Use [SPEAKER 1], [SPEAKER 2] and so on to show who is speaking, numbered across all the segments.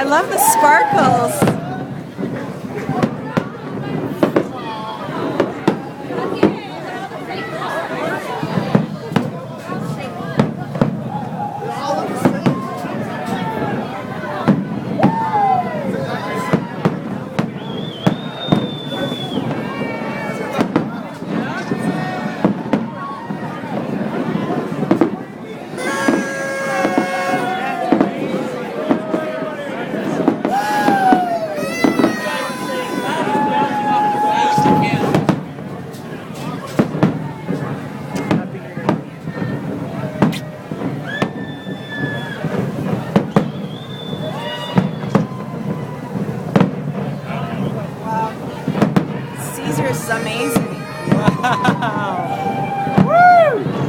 [SPEAKER 1] love the sparkles. This is amazing.
[SPEAKER 2] Wow.
[SPEAKER 1] Woo!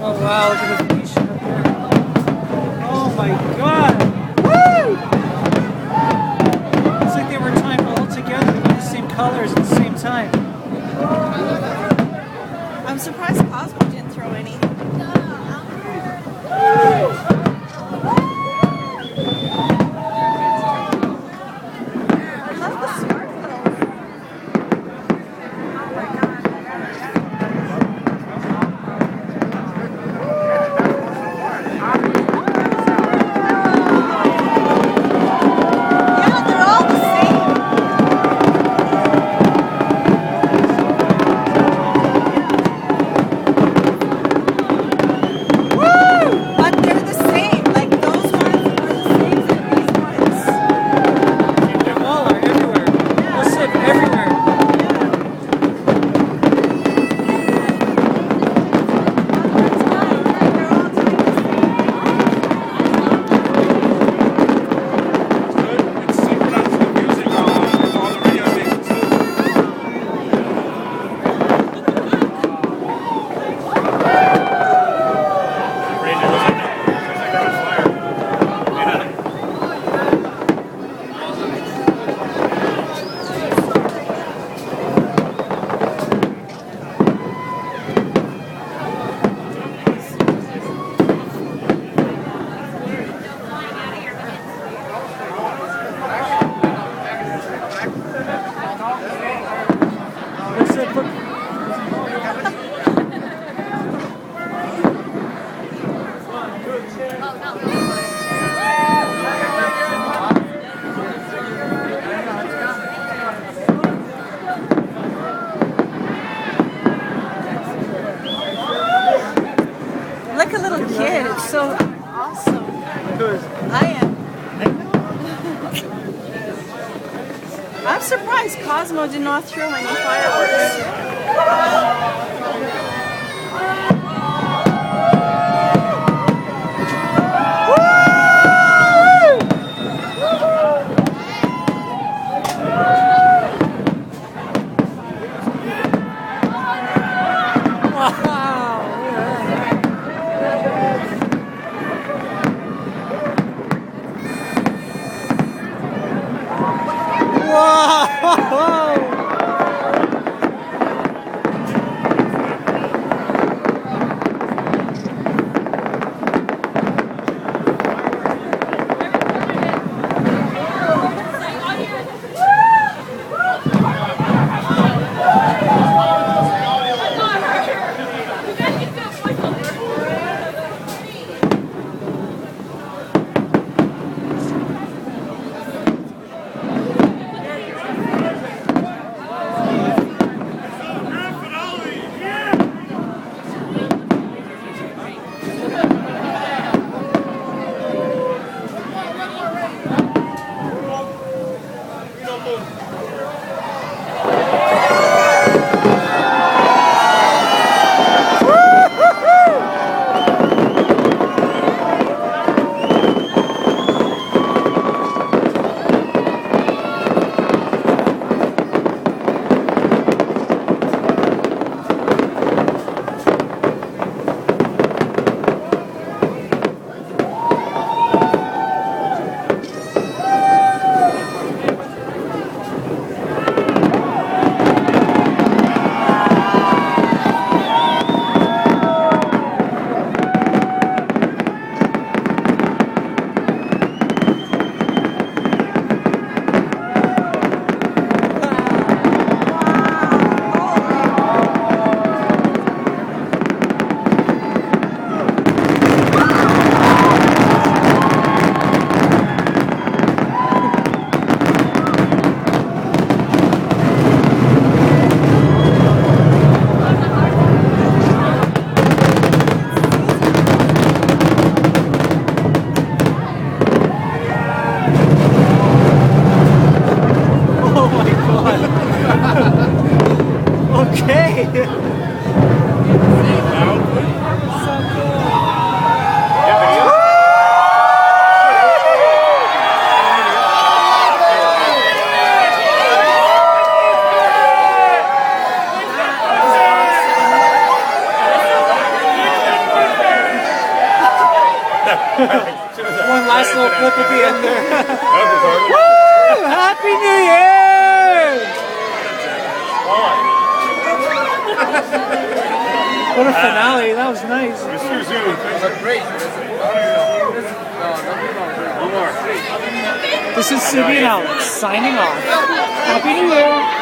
[SPEAKER 2] Oh wow, look at the beach up there. Oh my god! Woo! It's like they were timed all together with the same colors at the same time.
[SPEAKER 1] I'm surprised Cosmo didn't throw any. I love the sparkles. Yeah, they're all the same. Woo! But they're the same. Like those ones are the same as these ones.
[SPEAKER 2] They all are everywhere. They'll sit everywhere. What's that book?
[SPEAKER 1] Like a little kid. It's so awesome. I am. I'm surprised Cosmo did not throw any fireworks.
[SPEAKER 2] Wow! One last little clip at the end there. Woo! Happy New Year! What a finale. That was nice. This is Sibby and Alex signing off. Happy New Year!